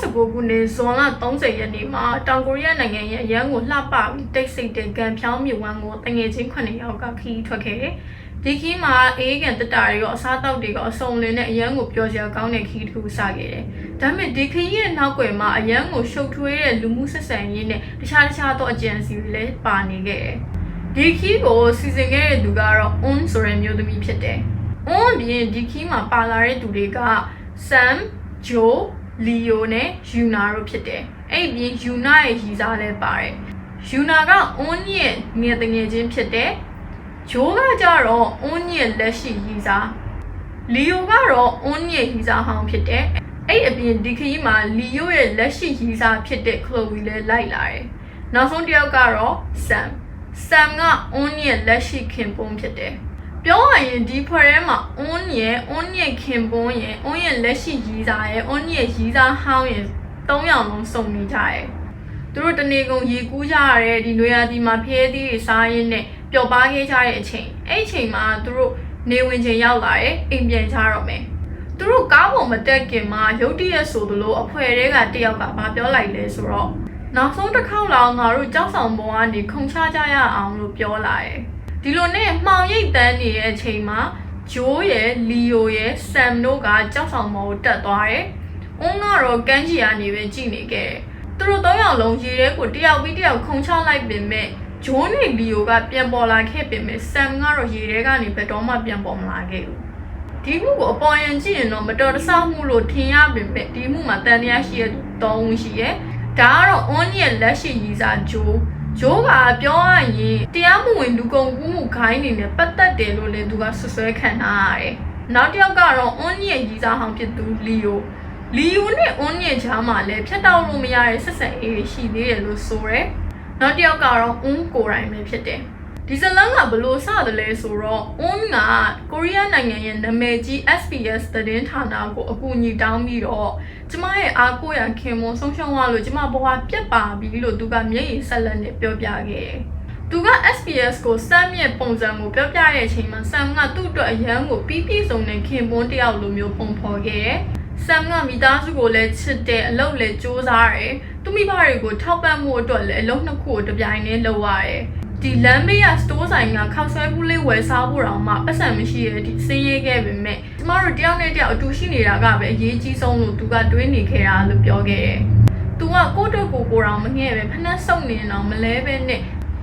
2019 ခုနှစ်ဇွန်လ30ရက်နေ့မှာတောင်ကိုရီးယားနိုင်ငံရဲ့အရန်ကိုလှပပြီးတိတ်ဆိတ်တဲ့ကံဖြောင်းမြဝန်းကိုတငယ်ချင်း9ယောက်ကခီးထွက်ခဲ့တယ်။ဒီခီးမှာအေးကန်တက်တာတွေရောအစားတောက်တွေရောအစုံလင်နဲ့အရန်ကိုပျော်စရာကောင်းတဲ့ခီးတစ်ခုစခဲ့တယ်။ဒါပေမဲ့ဒီခီးရဲ့နောက်ွယ်မှာအရန်ကိုရှုပ်ထွေးတဲ့လူမှုဆက်ဆံရေးနဲ့တခြားသောအကြံစီတွေလည်းပါနေခဲ့တယ်။ဒီခီးကိုစီစဉ်ခဲ့တဲ့သူကတော့ On ဆိုတဲ့မျိုးသမီးဖြစ်တယ်။ On ပြင်ဒီခီးမှာပါလာတဲ့သူတွေက Sam, Joe, Leo နဲ့ Yuna တို့ဖြစ်တယ်။အဲ့ဒီပြင် Yuna ရဲ့ရည်စားလည်းပါတယ်။ Yuna က On ရဲ့ငယ်တငယ်ချင်းဖြစ်တယ်။ Joe ကကြတော့ On ရဲ့လက်ရှိရည်စား Leo ကတော့ On ရဲ့ရည်စားဟောင်းဖြစ်တယ်။အဲ့အပြင်ဒီခရီးမှာ Leo ရဲ့လက်ရှိရည်စားဖြစ်တဲ့ Chloe လည်းလိုက်လာတယ်။နောက်ဆုံးတစ်ယောက်ကတော့ Sam က On ရဲ့လက်ရှိခင်ပွန်းဖြစ်တယ်။ပြောရရင်ဒီဖွဲ့ထဲမှာ On ရဲ့ခင်ပွန်းရဲ့ On ရဲ့လက်ရှိရည်စားရဲ့ On ရဲ့ရည်စားဟောင်းရဲ့3ယောက်လုံးစုံနေကြတယ်။သူတို့တနေကုန်ရေကူးကြရတဲ့ဒီနွေရာသီမှာဖျဲသီးတွေစားရင်းနဲ့ပျော်ပါခဲ့ကြတဲ့အချိန်အဲ့အချိန်မှာသူတို့နေဝင်ချိန်ရောက်လာတယ်အိမ်ပြန်ကြတော့မယ်။သူတို့ကားပေါ်မတက်ခင်မှာရုတ်တရက်ဆိုသလိုအဖွဲတွေကတယောက်ကဘာပြောလိုက်လဲဆိုတော့နောက်ဆုံးတစ်ခေါက်လောက်ငါတို့ကြောက်ဆောင်ပေါ်ကနေခုံချကြရအောင်လို့ပြောလာတယ်။ဒီလိုနဲ့မှောင်ရိပ်တန်းနေတဲ့အချိန်မှာ Joe ရဲ့ Leo ရဲ့ Sam တို့ကကြောက်ဆောင်ပေါ်ကိုတက်သွားတယ်။ On ကတော့ကမ်းခြေကနေပဲကြည့်နေခဲ့တယ်။သူတို့3ယောက်လုံးရေထဲကိုတယောက်ပြီးတယောက်ခုံချလိုက်ပင်မဲ့ Joe နဲ့ Leo ကပြန်ပေါ်လာခဲ့ပင်မဲ့ Sam ကတော့ရေထဲကနေဘယ်တော့မှပြန်ပေါ်မလာခဲ့ဘူး။ဒီမှုကိုအပေါ်ယံကြည့်ရင်တော့မတော်တဆမှုလို့ထင်ရပင်မဲ့ဒီမှုမှာတန်တရားရှိတဲ့3ဦးရှိရဲ့။ဒါကတော့ On ရဲ့လက်ရှိရည်စား Joe ကပြောရရင်တရားမဝင်လူကုန်ကူးမှုခိုင်းနေနဲ့ပတ်သက်တယ်လို့လည်းသူကဆွဆွဲခံထားရတယ်။နောက်တစ်ယောက်ကတော့ On ရဲ့ရည်စားဟောင်းဖြစ်သူ Leo နဲ့ On ရဲ့ကြားမှာလည်းဖြတ်တောက်လို့မရတဲ့ဆက်ဆံရေးရှိသေးတယ်လို့ဆိုရဲ။နောက်တစ်ယောက်ကတော့ On ကိုယ်တိုင်ပဲဖြစ်တယ်။ဒီဇလန်ကဘလို့စတယ်လဲဆိုတော့ On ကကိုရီးယားနိုင်ငံရဲ့နာမည်ကြီး SBS သတင်းဌာနကိုအကူအညီတောင်းပြီးတော့ကျမရဲ့အားကိုးရခင်မွန်ဆုံးရှုံးသွားလို့ကျမဘဝပြတ်ပါပြီလို့သူကမျက်ရည်ဆက်လက်နဲ့ပြောပြခဲ့တယ်။သူက SBS ကို Sam ရဲ့ပုံစံကိုပြောပြတဲ့အချိန်မှာ Sam ကသူ့အတွက်အရန်ကိုပြည့်စုံတဲ့ခင်ပွန်းတယောက်လိုမျိုးပုံဖော်ခဲ့တယ်။ Sam ကမိသားစုကိုလည်းချစ်တယ်အလုပ်လည်းစူးစမ်းတယ်။သူမိဘတွေကိုထောက်ပံ့မှုအတွက်လည်းအလုပ်နှစ်ခုကိုတပြိုင်တည်းလုပ်ရတယ်။ဒီလမ်းဘေးကစတိုးဆိုင်ကခောက်ဆွဲဘူးလေးဝယ်စားဖို့တောင်မှပတ်စံမရှိတဲ့ဒီစင်းရဲခဲ့ပေမဲ့ကျမတို့တယောက်နဲ့တယောက်အတူရှိနေတာကပဲအရေးကြီးဆုံးလို့သူကတွေးနေခဲ့တာလို့ပြောခဲ့တယ်။သူကကိုယ့်အတွက်ကိုတောင်မငဲ့ပဲဖနှက်ဆုပ်နေအောင်မလဲပဲနဲ့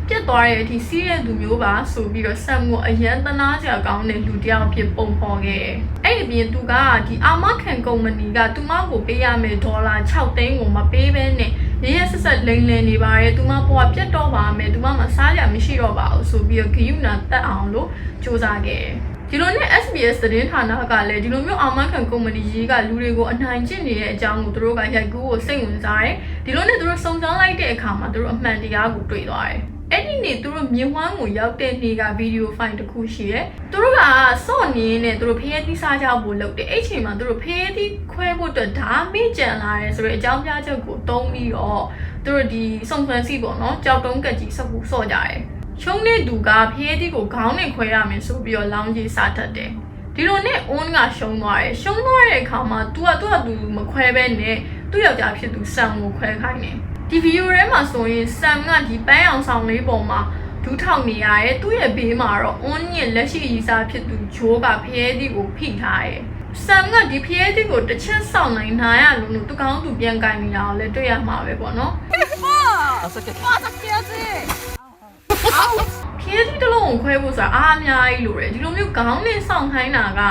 ပြတ်သွားတဲ့အထိစီးတဲ့သူမျိုးပါဆိုပြီးတော့ Sam ကိုအရန်သနာစရာကောင်းတဲ့လူတစ်ယောက်ဖြစ်ပုံဖော်ခဲ့တယ်။အဲ့ဒီပြင်သူကဒီအာမခံကုမ္ပဏီကသူမကိုပေးရမယ့်ဒေါ်လာ6သိန်းကိုမပေးဘဲနဲ့ရဆက်ဆက်လိမ့်လည်နေပါတယ်သူမဘဝပြတ်တော့ပါမယ်သူမမှာစားရမရှိတော့ပါဘူးဆိုပြီးတော့ဂယုဏတက်အောင်လို့စူးစမ်းခဲ့တယ်။ဒီလိုနဲ့ SBS သတင်းဌာနကလည်းဒီလိုမျိုးအာမခံကုမ္ပဏီကြီးကလူတွေကိုအနိုင်ကျင့်နေတဲ့အကြောင်းကိုသူတို့ကရိုက်ကူးကိုစိတ်ဝင်စားတယ်။ဒီလိုနဲ့သူတို့စုံစမ်းလိုက်တဲ့အခါမှာသူတို့အမှန်တရားကိုတွေ့သွားတယ်။အဲ့ဒီနေ့သူတို့မြင်းဝမ်းကိုရောက်တဲ့နေ့ကဗီဒီယိုဖိုင်တစ်ခုရှိတယ်။သူတို့ကစော့နေနဲ့သူတို့ဖျဲသီးစားကြဖို့လုပ်တယ်။အဲ့ချိန်မှာသူတို့ဖျဲသီးခွဲဖို့အတွက်ဓာမေ့ကြံလာတယ်ဆိုတဲ့အကြောင်းပြချက်ကိုတုံးပြီးတော့သူတို့ဒီစုံစမ်းစီပေါ့နော်ကြောက်တုံးကက်ကြီးစပ်ဖို့စော့ကြတယ်။ချုံတဲ့သူကဖျဲသီးကိုခေါင်းနဲ့ခွဲရမယ်ဆိုပြီးတော့လောင်းကြီးစားတတ်တယ်။ဒီလိုနဲ့ On ကရှုံးသွားတယ်။ရှုံးသွားတဲ့အခါမှာ तू မခွဲဘဲနဲ့သူ့ယောက်ျားဖြစ်သူ Sam ကိုခွဲခိုင်းတယ်။ဒီဗီဒီယိုထဲမှာဆိုရင် Sam ကဒီပန်းအောင်ဆောင်လေးပေါ်မှာဒူးထောက်နေရတယ်သူ့ရဲ့ဘေးမှာတော့ On ရဲ့လက်ရှိရည်စားဖြစ်သူ Joe ကဖျဲသီးကိုဖိထားတယ်။ Sam ကဒီဖျဲသီးကိုတစ်ချက်ဆောင်းနိုင်နာရလို့သူကောင်းသူပြန်ကင်နေတာကိုလည်းတွေ့ရမှာပဲပေါ့နော်။ဖျဲသီးတစ်လုံးကိုခွဲဖို့ဆိုတာအားအများကြီးလိုတယ်ဒီလိုမျိုးခေါင်းနဲ့ဆောင်းခိုင်းတာက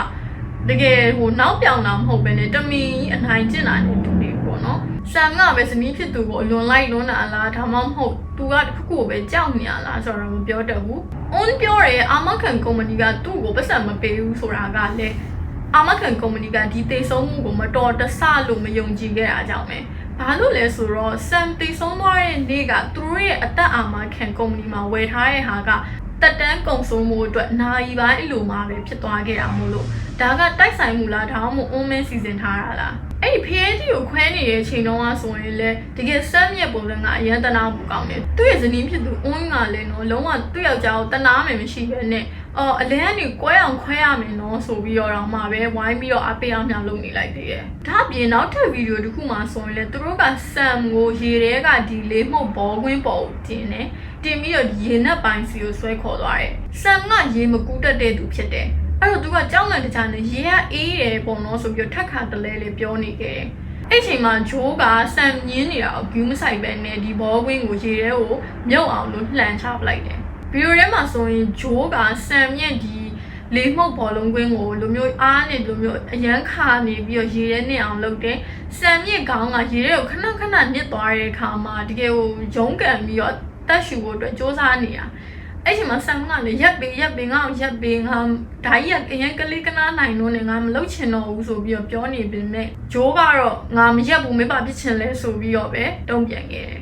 တကယ်နောက်ပြောင်တာမဟုတ်ဘဲနဲ့တမင်အနိုင်ကျင့်တာနဲ့တူနေပေါ့နော်။ Sam ကပဲဇနီးဖြစ်သူကိုလွန်လိုက်လွန်းတာလားဒါမှမဟုတ်သူကတစ်ခုခုပဲကြောက်နေရလားဆိုတော့မပြောတတ်ဘူး။ On ပြောတယ်အာမခံကုမ္ပဏီကသူ့ကိုပတ်စံမပေးဘူးဆိုတာကလည်းအာမခံကုမ္ပဏီကဒီသိဆုံးမှုကိုမတော်တဆလို့မယုံကြည်ခဲ့တာကြောင့်ပဲ။ဘာလို့လဲဆိုတော့ Sam သိဆုံးသွားတဲ့နေ့ကသူတို့ရဲ့အသက်အာမခံကုမ္ပဏီမှာဝယ်ထားတဲ့ဟာကတက်တန်းကုံဆုံးမှုအတွက်နာရီပိုင်းအလိုမှာပဲဖြစ်သွားခဲ့တာမို့လို့ဒါကတိုက်ဆိုင်မှုလားဒါမှမဟုတ် On မဲစီစဉ်ထားတာလား။ အဲ့ဖျဲကြီးကိုခွဲနေတဲ့အချိန်တော့ဆိုရင်လေတကယ်စမ်းမြက်ပုံစံကအရန်တနာပူကောင်းတယ်သူ့ရဲ့ဇနီးဖြစ်သူအွန်းကလည်းနော်လုံးဝသူ့ယောက်ျားကိုတနာမယ်မရှိဘဲနဲ့အလဲကနေကွဲအောင်ခွဲရမယ်နော်ဆိုပြီးတော့မှပဲဝိုင်းပြီးတော့အပေးအောင်များလုပ်နေလိုက်သေးတယ်ဒါအပြင်နောက်ထပ်ဗီဒီယိုတစ်ခုမှဆိုရင်လေသူတို့ကဆမ်ကိုရေထဲကဒီလေးမှုတ်ဘောကွင်းပေါ်တင်တယ်တင်ပြီးတော့ရေနက်ပိုင်းစီကိုဆွဲခေါ်သွားတယ်ဆမ်ကရေမကူးတတ်တဲ့သူဖြစ်တယ်အဲ့တော့သူကကြောက်လန့်တကြားနဲ့ရေကအေးတယ်ပုံတော့ဆိုပြီးထက်ခါတလဲလေးပြောနေခဲ့တယ်အဲ့ချိန်မှာဂျိုးကဆမ်ညင်းနေတာကိုဂူးမဆိုင်ပဲနဲ့ဒီဘောကွင်းကိုရေထဲကိုမြုပ်အောင်လို့လှန်ချပလိုက်တယ်ဗီဒီယိုထဲမှာဆိုရင်ဂျိုးကဆမ်ရဲ့ဒီလေးမှုတ်ဘောလုံးကွင်းကိုလိုမျိုးအားနဲ့လိုမျိုးအရန်ခါနေပြီးတော့ရေထဲနစ်အောင်လုပ်တယ်ဆမ်ရဲ့ခေါင်းကရေထဲကိုခဏခဏနစ်သွားတဲ့အခါမှာတကယ်ကိုရုန်းကန်ပြီးတော့တက်ရှူဖို့အတွက်စူးစမ်းနေတာအဲ့ချိန်မှာဆမ်ကလည်းရက်ပေးငါ့ကိုရက်ပေးငါဓာကြီးကအရင်ကလေးကနားနိုင်လို့နဲ့ငါမလုပ်ချင်တော့ဘူးဆိုပြီးတော့ပြောနေပေမဲ့ဂျိုးကတော့ငါမရက်ဘူးမပါဖြစ်ချင်လဲဆိုပြီးတော့ပဲတုံ့ပြန်ခဲ့တယ်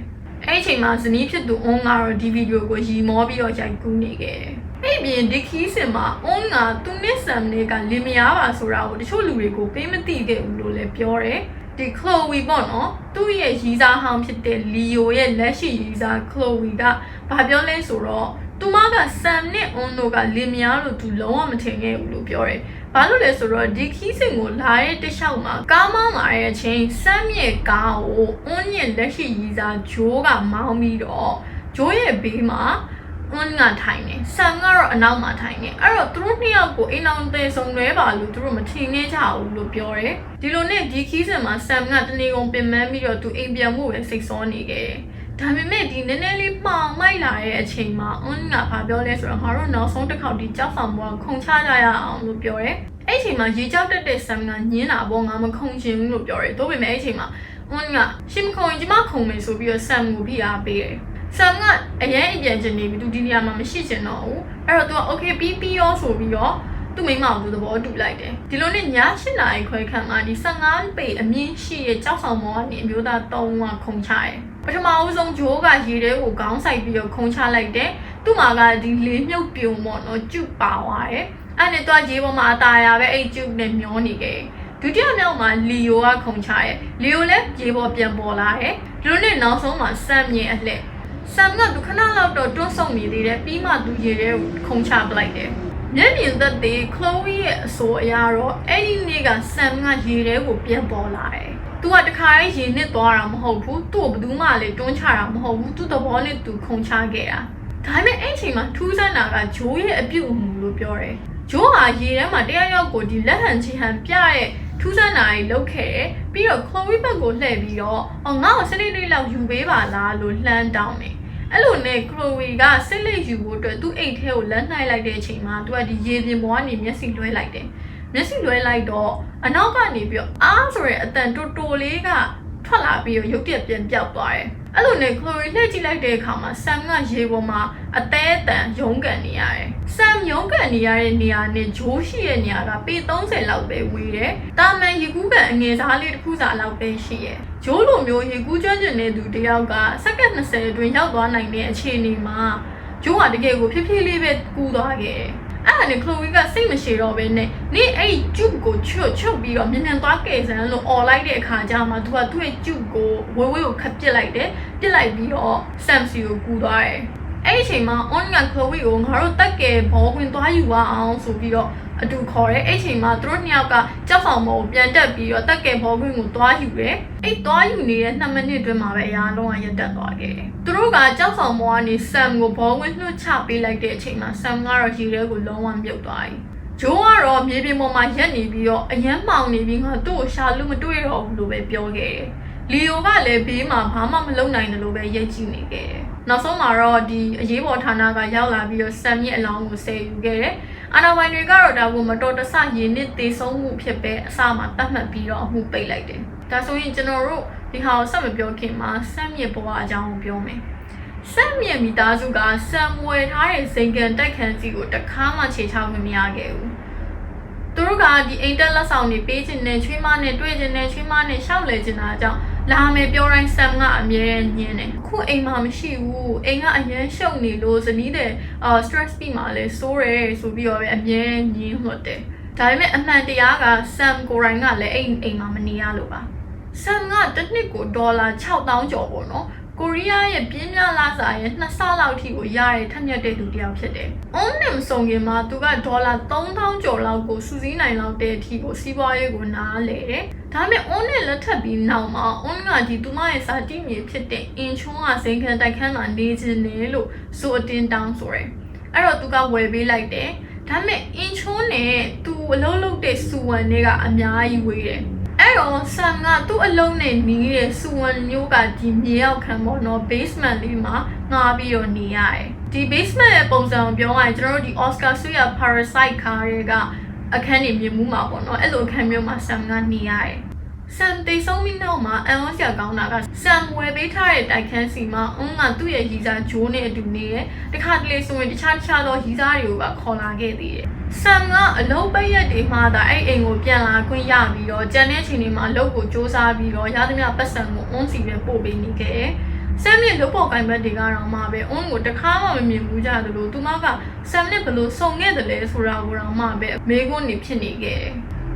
အဲ့ချိန်မှာဇနီးဖြစ်သူအွန်းကတော့ဒီဗီဒီယိုကိုရီမောပြီးတော့ရိုက်ကူးနေခဲ့တယ်အဲ့ပြင်ဒီခီးစင်မှာအွန်းကသူနဲ့ဆမ်နဲ့ကလင်မယားပါဆိုတာကိုတချို့လူတွေကိုပေးမသိခဲ့ဘူးလို့လည်းပြောတယ်ဒီ Chloe ပေါ့နော်သူ့ရဲ့ရီစာဟောင်းဖြစ်တဲ့ Leo ရဲ့လက်ရှိရီစာ Chloe ကဘာပြောလဲဆိုတော့သူမကဆမ်နဲ့အွန်းတို့ကလင်မယားလို့သူလုံးဝမထင်ခဲ့ဘူးလို့ပြောတယ်။ဘာလို့လဲဆိုတော့ဒီခီးစင်ကိုလာတဲ့တခြားမှာကားမောင်းလာတဲ့အချိန်ဆမ်ရဲ့ကားကိုအွန်းရဲ့လက်ရှိရီစာဂျိုးကမောင်းပြီးတော့ဂျိုးရဲ့ဘေးမှာအွန်းကထိုင်နေဆမ်ကတော့အနောက်မှာထိုင်နေအဲ့တော့သူတို့နှစ်ယောက်ကိုအိမ်အောင်သေးဆုံးလွဲပါလို့သူတို့မထင်နေကြဘူးလို့ပြောတယ်ဒီလိုနဲ့ဒီခီးစင်မှာဆမ်ကတနေကုန်ပင်ပန်းပြီးတော့သူအိမ်ပြန်မှုပဲစိတ်ဆောနေခဲ့တယ်ဒါပေမဲ့ဒီနည်းနည်းလေးမှောင်မိုက်လာတဲ့အချိန်မှာအွန်းကဘာပြောလဲဆိုတော့ငါတို့နောက်ဆုံးတစ်ခေါက်ဒီကြောက်ဆောင်ဘွားခုံချကြရအောင်လို့ပြောတယ်အဲ့ချိန်မှာရေကြောက်တက်တဲ့ဆမ်ကညင်းလာပေါ့ငါမခုံချင်ဘူးလို့ပြောတယ်ဒါပေမဲ့အဲ့ချိန်မှာအွန်းကရှင်ခုံရင်ကျမခုံမယ်ဆိုပြီးတော့ဆမ်ကိုဖိအားပေးတယ်ဆမ်ကအရင်အပြန်ချင်နေပြီသူဒီနေရာမှာမရှိချင်တော့ဘူးအဲ့တော့သူက okay ပြီးရောဆိုပြီးတော့သူ့မိမကိုသဘောတူလိုက်တယ်ဒီလိုနဲ့ည8နာရီခွဲခန့်မှာဒီ15ပေအမြင့်ရှိရဲ့ကြောက်ဆောင်မောကနေအမျိုးသား3ဦးကခုံချတယ်ပထမအဦးဆုံးဂျိုးကရေထဲကိုခေါင်းဆိုင်ပြီးတော့ခုံချလိုက်တယ်သူ့မှာကဒီလေးမြုပ်ပြုံပေါ့နော်ကျုပ်ပါသွားတယ်အဲ့နဲ့သူကရေပေါ်မှာအตาရပဲအဲ့ကျုပ်နဲ့မျောနေခဲ့ဒုတိယမြောက်မှာလီယိုကခုံချတယ်လီယိုလည်းရေပေါ်ပြန်ပေါ်လာတယ်ဒီလိုနဲ့နောက်ဆုံးမှာဆမ်မြင်အလှည့်ဆမ်ကသူခဏလောက်တော့တွန်းဆုံနေသေးတယ်ပြီးမှသူရေထဲကိုခုံချပလိုက်တယ်မျက်မြင်သက်သေ Chloe ရဲ့အဆိုအရတော့အဲ့ဒီနေ့ကဆမ်ကရေထဲကိုပြန်ပေါ်လာတယ်သူကတခါရေးရေနစ်သွားတာမဟုတ်ဘူးသူ့ကိုဘယ်သူမှလည်းတွန်းချတာမဟုတ်ဘူးသူ့သဘောနဲ့သူခုံချခဲ့တာဒါပေမဲ့အဲ့ချိန်မှာထူးဆန်းတာကဂျိုးရဲ့အပြုတ်အမူလို့ပြောတယ်ဂျိုးဟာရေထဲမှာတရားရောက်ကိုဒီလက်ဟန်ချီဟန်ပြတဲ့ထူးဆန်းတာကြီးလုပ်ခဲ့တယ်ပြီးတော့ Chloe ဘက်ကိုလှည့်ပြီးတော့ငါ့ကိုစနေလေးလောက်ယူပေးပါလားလို့လှမ်းတောင်းတယ်အဲ့လိုနဲ့ Chloe ကစိတ်လက်ယူဖို့အတွက်သူ့အိတ်ထဲကိုလက်နှိုက်လိုက်တဲ့အချိန်မှာသူကဒီရေပြင်ပေါ်ကနေမျက်စိလွှဲလိုက်တယ်မျက်စိလွှဲလိုက်တော့အနောက်ကနေပြီးတော့အားဆိုရဲအတန်တိုလေးကထွက်လာပြီးတော့ရုပ်တရက်ပြန်ပြောက်သွားတယ်အဲ့လိုနဲ့ Chloe လှည့်ကြည့်လိုက်တဲ့အခါမှာ Sam ကရေပေါ်မှာအသေးအတန်ရုန်းကန်နေရတယ် Sam ရုန်းကန်နေရတဲ့နေရာနဲ့ဂျိုးရှိတဲ့နေရာကပေ30လောက်ပဲဝေးတယ်တာမန်ရေကူးကန်အငယ်စားလေးတစ်ခုစာလောက်ပဲရှိရဲ့ဂျိုးလိုမျိုးရေကူးကျွမ်းကျင်တဲ့သူတယောက်ကစက္ကန့်20အတွင်းရောက်သွားနိုင်တဲ့အခြေအနေမှာဂျိုးကတကယ်ကိုဖြည်းဖြည်းလေးပဲကူးသွားခဲ့တယ်အဲ့ဒါနဲ့ Chloe ကစိတ်မရှိတော့ဘဲနဲ့နင်အဲ့ဒီကျုပ်ကိုချုပ်ပြီးတော့မြန်သွားကယ်ဆန်းလို့អော်လိုက်တဲ့အခါကျမှသူကသူ့ရဲ့ကျုပ်ကိုဝေးကိုခတ်ပစ်လိုက်တယ်ပစ်လိုက်ပြီးတော့ Sam စီကိုကူသွားတယ်အဲ့ဒီအချိန်မှာ On က Chloe ကိုငါတို့တက်ကယ်ဘောဝင်သွားယူအောင်ဆိုပြီးတော့အတူခေါ်တယ်အဲ့ချိန်မှာသူတို့နှစ်ယောက်ကကြောက်ဆောင်မောကိုပြန်တက်ပြီးတော့တက်ကယ်ဘောခွင်းကိုသွားယူတယ်အဲ့သွားယူနေတဲ့2မိနစ်အတွင်းမှာပဲအရာလုံးကရပ်တက်သွားခဲ့တယ်သူတို့ကကြောက်ဆောင်မောကနေ Sam ကိုဘောခွင်းနှုတ်ချပေးလိုက်တဲ့အချိန်မှာ Sam ကတော့ရေထဲကိုလုံးဝမြုပ်သွားပြီဂျိုးကတော့မြေပြင်ပေါ်မှာရက်နေပြီးတော့အယမ်းမှောင်နေပြီးငါသူ့ကိုရှာလို့မတွေ့တော့ဘူးလို့ပဲပြောခဲ့တယ်လီယိုကလည်းဘေးမှာဘာမှမလုပ်နိုင်တယ်လို့ပဲရိတ်ကြည့်နေခဲ့တယ်နောက်ဆုံးမှာတော့ဒီအရေးပေါ်ဌာနကရောက်လာပြီးတော့ Sam ရဲ့အလောင်းကိုဆယ်ယူခဲ့တယ်အာဏာပိုင်တွေကတော့ဒါကိုမတော်တဆရေနစ်သေးဆုံးမှုဖြစ်ပဲအစမှာတတ်မှတ်ပြီးတော့အမှုပိတ်လိုက်တယ်ဒါဆိုရင်ကျွန်တော်တို့ဒီဟာကိုဆက်မပြောခင်မှာ Sam ရဲ့ဘဝအကြောင်းကိုပြောမယ်Sam ရဲ့မိသားစုက Sam ဝယ်ထားတဲ့ဇိမ်ကန်တိုက်ခန်းစီကိုတခါမှခြေချခွင့်မရခဲ့ဘူးသူတို့ကဒီအိမ်တက်လက်ဆောင်တွေပေးခြင်းနဲ့ချွေးမနဲ့တွေ့ခြင်းနဲ့ချွေးမနဲ့ရှောက်လဲခြင်းတာကြောင့်လာမယ်ပြောတိုင်း Sam ကအမြဲညင်းတယ်ခုအိမ်မှာမရှိဘူးအိမ်ကအရင်ရှုပ်နေလို့ဇနီးတဲ့stress ပြီးမှလဲစိုးတယ်ဆိုပြီးတော့ပဲအမြဲညင်းဟွတ်တယ် ဒါပေမဲ့အမှန်တရားက Sam ကိုရိုင်းကလည်းအိမ်မှာမနေရလို့ပါ Sam ကတစ်နှစ်ကိုဒေါ်လာ 6000 ကျော်ပေါ့နော်ကိုရီးယားရဲ့ပြင်းပြလာစားရဲ့2ဆလောက်ထိကိုရတဲ့ထက်မြက်တဲ့သူတစ်ယောက်ဖြစ်တယ်။ On နဲ့မဆောင်ခင်မှာသူကဒေါ်လာ 3000 ကျော်လောက်ကိုစုစည်းနိုင်လောက်တဲ့အထိကိုစီးပွားရေးကိုနားလေတယ်။ဒါပေမဲ့ On နဲ့လက်ထပ်ပြီးနောက်မှာ On ကဒီသူမရဲ့စာတိမြေဖြစ်တဲ့အင်ချွန်းကစိန်ခံတိုက်ခန်းမှာနေခြင်းနဲ့လို့ဆိုအတင်းတောင်းဆိုတယ်။အဲ့တော့သူကဝယ်ပေးလိုက်တယ်။ဒါပေမဲ့အင်ချွန်းနဲ့သူအလုံးလုံးတဲ့စူဝန်တွေကအများကြီးဝေးတယ်။အဲ့တော့ Sam ကသူ့အလုံးနဲ့နီးတဲ့စူဝန်မျိုးကဒီမြေရောက်ခံပေါ့နော် basement လေးမှာငှားပြီးတော့နေရတယ်ဒီ basement ရဲ့ပုံစံကိုပြောရရင်ကျွန်တော်တို့ဒီ Oscar ဆွေရ Parasite ခါတွေကအခန်းနေမြင်မှုမှာပေါ့နော်အဲ့လိုအခန်းမျိုးမှာ Sam ကနေရတယ် Sam တေဆုံးပြီးနောက်မှာအန်ဝဆရာကောင်းတာက Sam ဝယ်ပေးထားတဲ့တိုက်ခန်းစီမှာအုံးကသူ့ရဲ့ရီစာဂျိုးနဲ့အတူနေတယ်တခါတလေဆိုရင်တခြားသောရီစာတွေကိုပါခေါ်လာခဲ့သေးတယ် Sam ကအလုံးပိတ်ရက်တွေမှာဒါအဲ့အိမ်ကိုပြန်လာခွင့်ရပြီးတော့ကျန်တဲ့အချိန်တွေမှာအလုပ်ကိုစူးစမ်းပြီးတော့ရသမျှပတ်စံကိုအုံးစီပဲပို့ပေးနေခဲ့တယ် Sam ရဲ့လုပ်ပေါ်ကိုင်ဘက်တွေကတော့မှပဲအုံးကိုတခါမှမမြင်ဘူးကြသလိုသူမက Sam နဲ့ဘယ်လိုဆုံခဲ့တယ်လဲဆိုတာကိုတော့မှပဲမေးခွန်းနေဖြစ်နေခဲ့တယ်